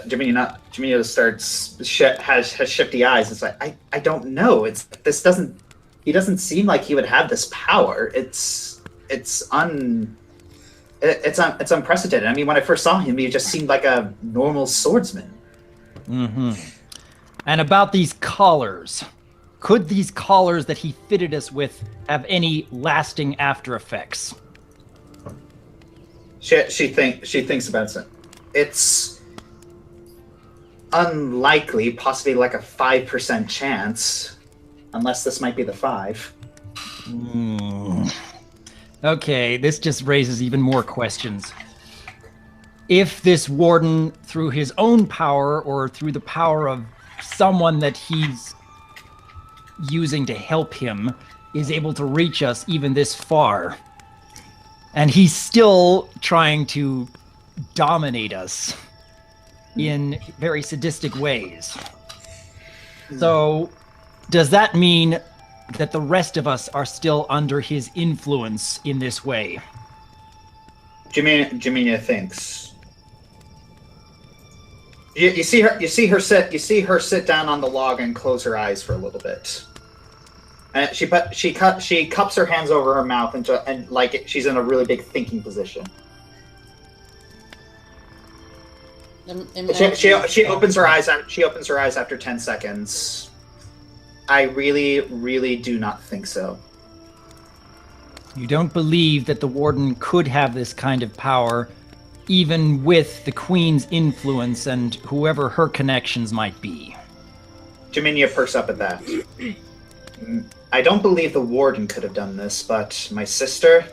has shifty eyes. It's like I don't know. He doesn't seem like he would have this power. It's It's unprecedented. I mean, when I first saw him, he just seemed like a normal swordsman. Mm-hmm. And about these collars. Could these collars that he fitted us with have any lasting after effects? She thinks about it. It's unlikely, possibly like a 5% chance, unless this might be the 5. Okay, this just raises even more questions. If this warden, through his own power or through the power of someone that he's using to help him, is able to reach us even this far, and he's still trying to dominate us in very sadistic ways. So, does that mean that the rest of us are still under his influence in this way? Jaminia thinks. You see her sit down on the log and close her eyes for a little bit. And she cups her hands over her mouth and like she's in a really big thinking position. She opens her eyes. She opens her eyes after 10 seconds. I really, really do not think so. You don't believe that the warden could have this kind of power, even with the queen's influence and whoever her connections might be? Jaminia perks up at that. I don't believe the warden could have done this, but my sister,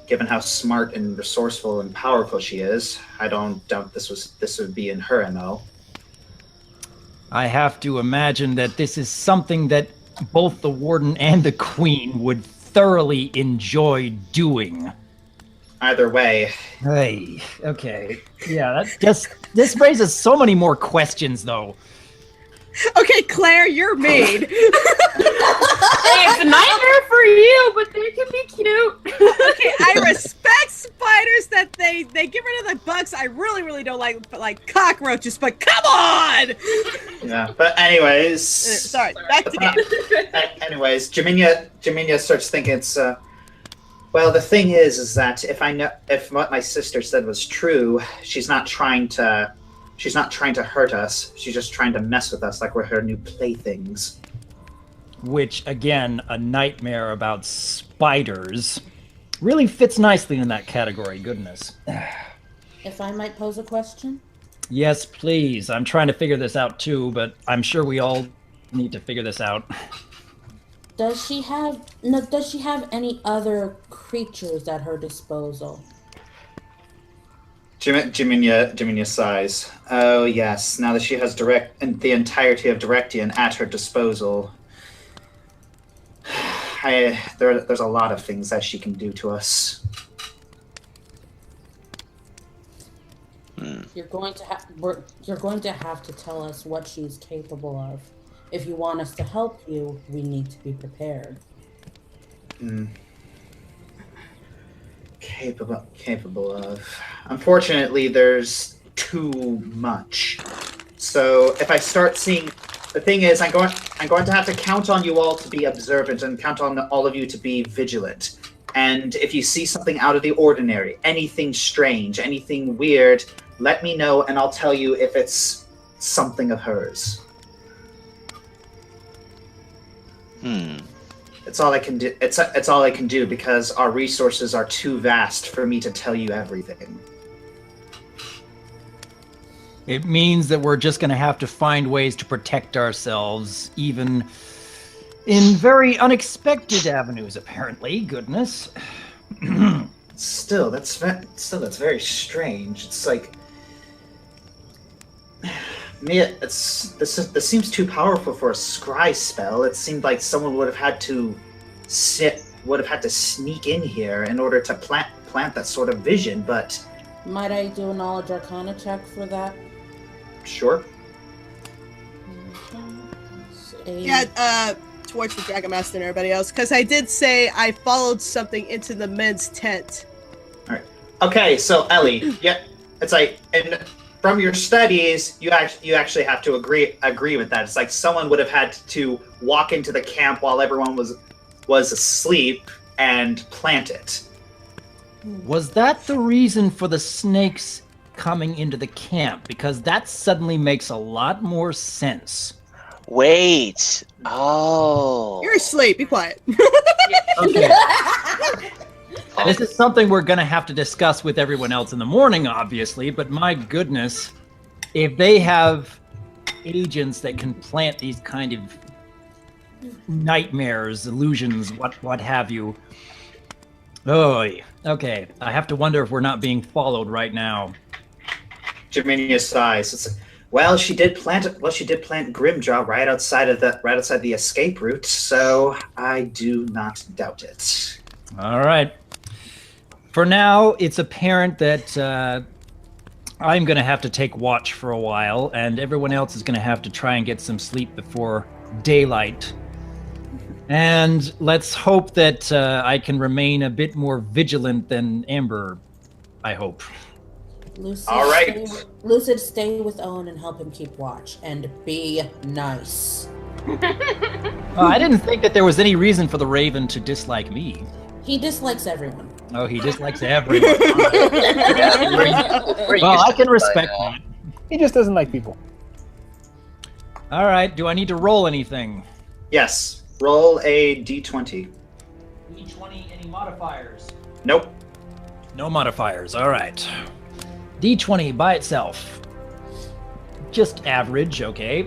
given how smart and resourceful and powerful she is, I don't doubt this would be in her MO. I have to imagine that this is something that both the warden and the queen would thoroughly enjoy doing. Either way. Hey, okay. Yeah, this raises so many more questions, though. Okay, Claire, you're mean. Hey, it's a nightmare for you, but they can be cute. Okay, I respect spiders that they get rid of the bugs. I really, really don't like cockroaches, but come on! Yeah, but anyways... Sorry, back to game. Anyways, Jaminia starts thinking it's... Well, the thing is that if what my sister said was true, she's not trying to hurt us. She's just trying to mess with us like we're her new playthings. Which, again, a nightmare about spiders really fits nicely in that category, goodness. If I might pose a question? Yes, please. I'm trying to figure this out too, but I'm sure we all need to figure this out. Does she have any other creatures at her disposal? Jaminia sighs. Oh yes, now that she has the entirety of Directian at her disposal, there's a lot of things that she can do to us. You're going to have to tell us what she's capable of. If you want us to help you, we need to be prepared. Capable of. Unfortunately, there's too much. So if I start seeing, the thing is, I'm going to have to count on you all to be observant and count on all of you to be vigilant. And if you see something out of the ordinary, anything strange, anything weird, let me know, and I'll tell you if it's something of hers. It's all I can do. It's all I can do because our resources are too vast for me to tell you everything. It means that we're just going to have to find ways to protect ourselves, even in very unexpected avenues, apparently. Goodness. Still, that's very strange. It's like, this seems too powerful for a scry spell. It seemed like someone would have had to sneak in here in order to plant that sort of vision. But might I do a knowledge arcana check for that? Sure. Yeah, towards the Dragon Master and everybody else, because I did say I followed something into the men's tent. All right. Okay, so Ellie, yeah, it's like, and from your studies, you actually have to agree with that. It's like someone would have had to walk into the camp while everyone was asleep and plant it. Was that the reason for the snakes coming into the camp? Because that suddenly makes a lot more sense. Wait. Oh. You're asleep. Be quiet. Okay. This is something we're going to have to discuss with everyone else in the morning, obviously, but my goodness, if they have agents that can plant these kind of nightmares, illusions, what have you. Oh, okay. I have to wonder if we're not being followed right now. Jaminia sighs. Well, she did plant Grimjaw right outside the escape route, so I do not doubt it. All right. For now, it's apparent that I'm going to have to take watch for a while, and everyone else is going to have to try and get some sleep before daylight. And let's hope that I can remain a bit more vigilant than Amber, I hope. All right. Lucid, stay with Owen and help him keep watch, and be nice. I didn't think that there was any reason for the Raven to dislike me. He dislikes everyone. Oh, he dislikes everyone. Well, I can respect that. He just doesn't like people. All right, do I need to roll anything? Yes. Roll a d20. D20, any modifiers? Nope. No modifiers, all right. D20 by itself. Just average, okay.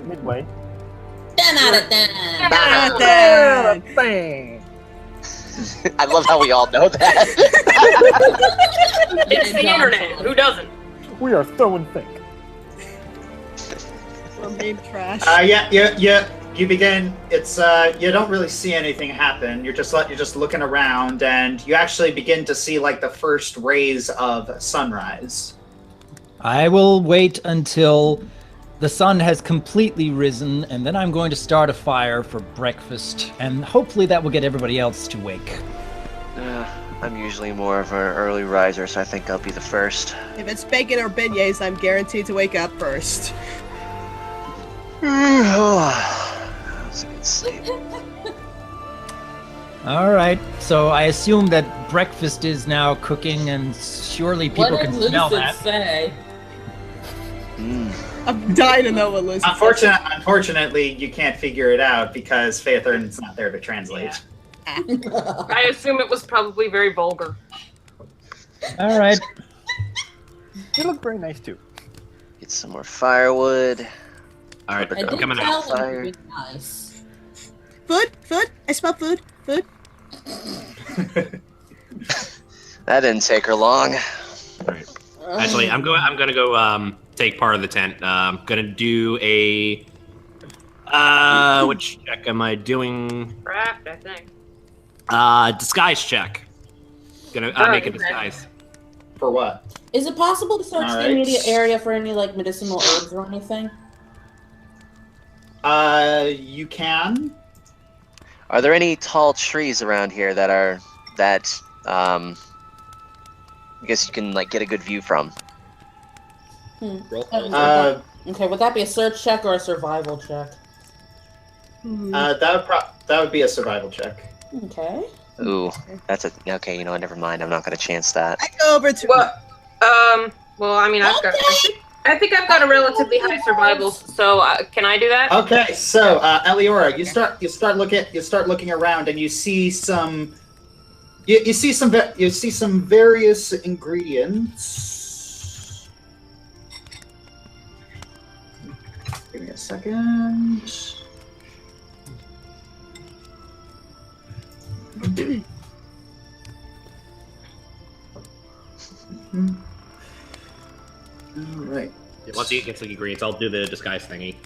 Midway. 10 out of 10. 10 out of 10. Bang. I love how we all know that. It's the internet. Who doesn't? We are throwing thick. We're made trash. You begin. It's you don't really see anything happen. You're just looking around, and you actually begin to see like the first rays of sunrise. I will wait until the sun has completely risen, and then I'm going to start a fire for breakfast, and hopefully that will get everybody else to wake. I'm usually more of an early riser, so I think I'll be the first. If it's bacon or beignets, I'm guaranteed to wake up first. That was a good sleep. All right, so I assume that breakfast is now cooking, and surely people can smell that. Say? I'm dying to know what Lucy said. Unfortunately, you can't figure it out because Phaethon's not there to translate. I assume it was probably very vulgar. All right. You look very nice too. Get some more firewood. All right, I I'm did coming tell out. him Fire. to be nice. Food. I smell food. That didn't take her long. Actually, I'm gonna go take part of the tent. I'm gonna do a which check am I doing? Craft, I think. Disguise check. Gonna make a disguise. For what? Is it possible to search All the right. immediate area for any like medicinal herbs or anything? You can. Are there any tall trees around here that I guess you can like get a good view from? Okay, would that be a search check or a survival check? That would be a survival check. Okay. Ooh, that's okay. You know, never mind. I'm not gonna chance that. I go over to. Well, I mean, I think I've got a relatively high survival, so can I do that? Okay, so Eliora, you start looking around, and you see some. You see some various ingredients. Give me a second. All right. Yeah, once you get some ingredients, I'll do the disguise thingy.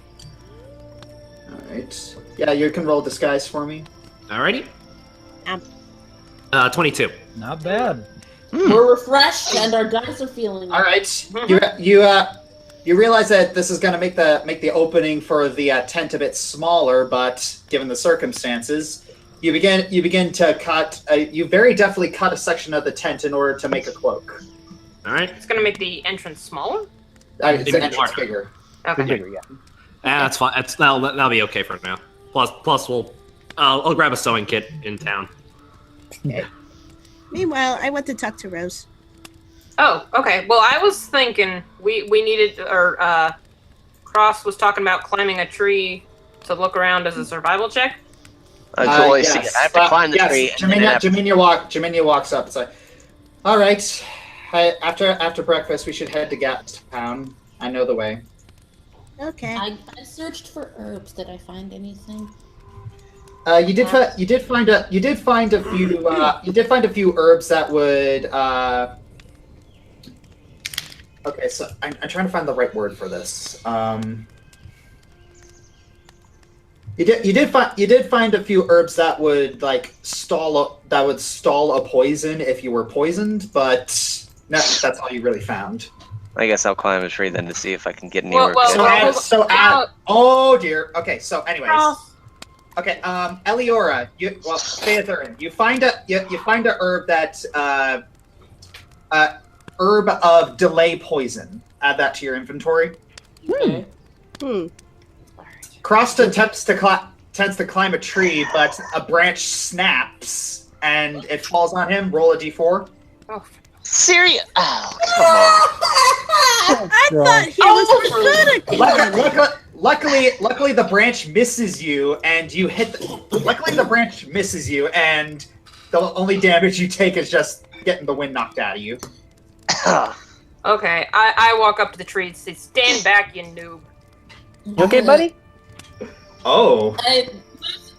All right. Yeah, you can roll disguise for me. Alrighty. 22. Not bad. We're refreshed and our dice are feeling. All right. You realize that this is going to make the opening for the tent a bit smaller, but given the circumstances, you begin to cut. You very deftly cut a section of the tent in order to make a cloak. All right. It's gonna make the entrance smaller. It's an entrance bigger. Okay. Bigger, yeah. That's fine. That'll be okay for now. Plus I'll grab a sewing kit in town. Okay. Meanwhile, I went to talk to Rose. Oh, okay. Well, I was thinking we needed, or Cross was talking about climbing a tree to look around as a survival check. Totally see yes. it. I have to climb the tree. And then Jaminia walks up. It's like, all right. After breakfast, we should head to Gatas Town. I know the way. Okay. I searched for herbs. Did I find anything? You did find a few herbs that would. Okay, so I'm trying to find the right word for this. You did find a few herbs that would stall a poison if you were poisoned, but no, that's all you really found. I guess I'll climb a tree then to see if I can get any Well, work. Oh dear. Okay, so anyways. Okay, Eliora, Phaethurin, you find a herb that herb of delay poison. Add that to your inventory. Cross attempts to climb a tree, but a branch snaps and it falls on him. Roll a d4. Oh. Serious? Oh, come on. I thought he was pathetic. Luckily, the branch misses you, and you hit. Luckily, the branch misses you, and the only damage you take is just getting the wind knocked out of you. Okay, I walk up to the tree and say, "Stand back, you noob." You okay, buddy? Oh.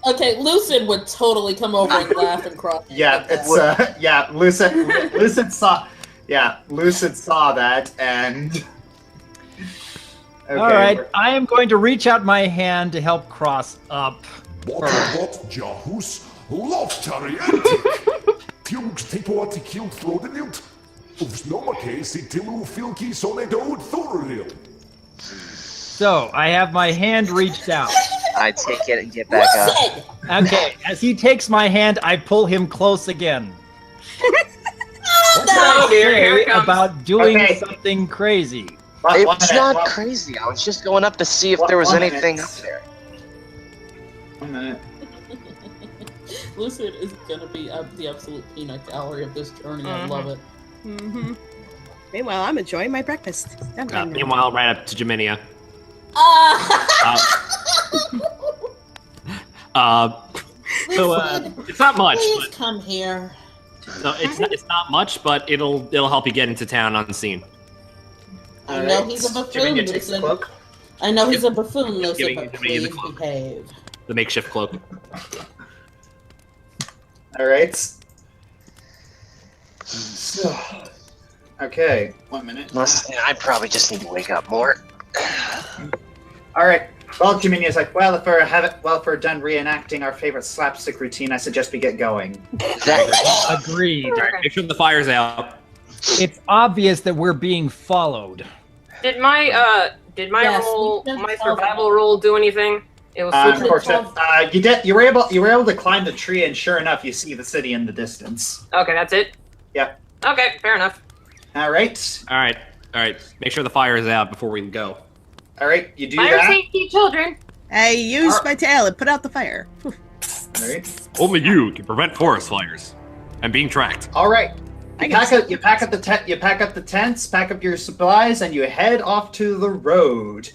Okay, Lucid would totally come over and laugh and cry. Yeah, it's Lucid saw. Yeah, Lucid saw that, and. Okay, All right, I am going to reach out my hand to help Cross up. What Jahus Loftariantic. Tjungs tipoati kilt flodenilt. Uvsnomakesi tilu filki sonedod thuril. So I have my hand reached out. I take it and get back up. Okay, as he takes my hand, I pull him close again. Oh dear, here it comes. About doing something crazy. It's not crazy. I was just going up to see if there was anything up there. 1 minute. Lucid is gonna be the absolute peanut gallery of this journey. I love it. Mm-hmm. Meanwhile, I'm enjoying my breakfast. Meanwhile, right up to Jaminia. It's not much. Please But, come here. no, it's not much, but it'll help you get into town unseen. I know he's a buffoon, Lucid. I know he's a buffoon, Lucid, but please behave. The makeshift cloak. All right. So, okay, 1 minute. I probably just need to wake up more. All right. Well, Jiminia's like, well, if we're done reenacting our favorite slapstick routine, I suggest we get going. Agreed. Make sure the fire's out. It's obvious that we're being followed. Did my survival roll do anything? It was Of course, you were able to climb the tree, and sure enough, you see the city in the distance. Okay, that's it. Yep. Okay, fair enough. All right. All right. Make sure the fire is out before we go. All right, you do Fire that. safety, children. I used my tail and put out the fire. All right. Only you can prevent forest fires. I'm being tracked. All right. You pack up the tents, pack up your supplies, and you head off to the road.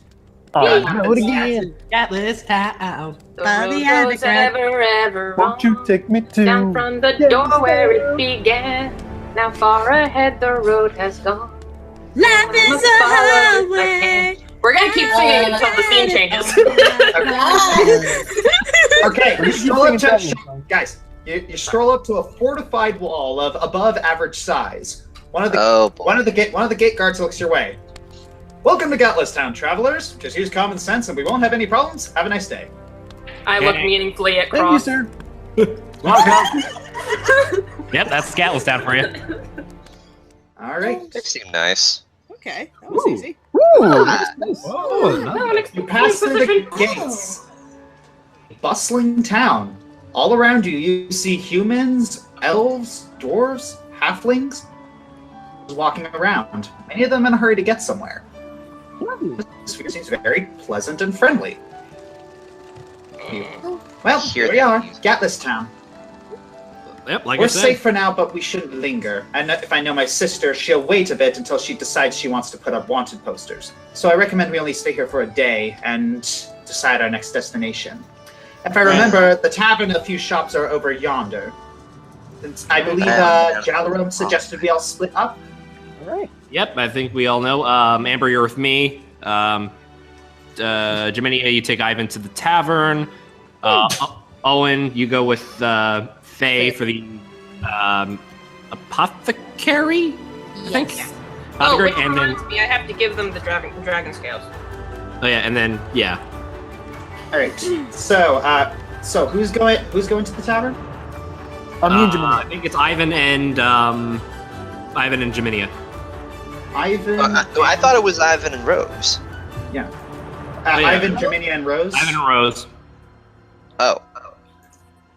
Road again. Gatless Town. The road goes ever Won't you wrong. take me to? Down from the door where it began. Now far ahead the road has gone. Life is a highway. We're gonna keep singing until the scene changes. Okay, you stroll up to, guys. You stroll up to a fortified wall of above average size. One of the gate guards looks your way. Welcome to Gatless Town, travelers. Just use common sense, and we won't have any problems. Have a nice day. I look meaningfully at Thank you, Cross. sir. Welcome. Yep, that's Scattless down for you. All right. They seem nice. Okay, that was easy. You pass through the gates. Bustling town. All around you, you see humans, elves, dwarves, halflings walking around. Many of them in a hurry to get somewhere. This seems very pleasant and friendly. Well, here we are, Gatless Town. Yep, like We're I said. safe for now, but we shouldn't linger. And if I know my sister, she'll wait a bit until she decides she wants to put up wanted posters. So I recommend we only stay here for a day and decide our next destination. If I remember, the tavern and a few shops are over yonder. And I believe Jalarum suggested we all split up. All right. Yep, I think we all know. Amber, you're with me. Jaminia, you take Ivan to the tavern. Owen, you go with Faye for the apothecary, I think. Yes. Apothecary, Which and then reminds me, I have to give them the dragon scales. oh yeah, and then yeah. All right. So who's going to the tavern? Me and Jimmy. I think it's Ivan and Jaminia. Ivan. I thought it was Ivan and Rose. Yeah. yeah. Ivan, Jaminia, and Rose. Ivan and Rose. Oh.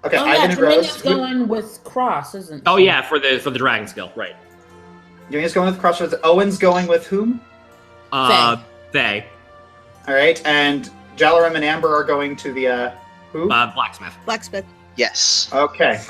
Okay, Oh, Ivan yeah, and Rose. Jamina's going with Cross, isn't Oh she? yeah, for the dragon skill, right? Jaminia's going with Crossroads. Owen's going with whom? Faye. All right, and Jalarum and Amber are going to the who? Blacksmith. Blacksmith. Yes. Okay.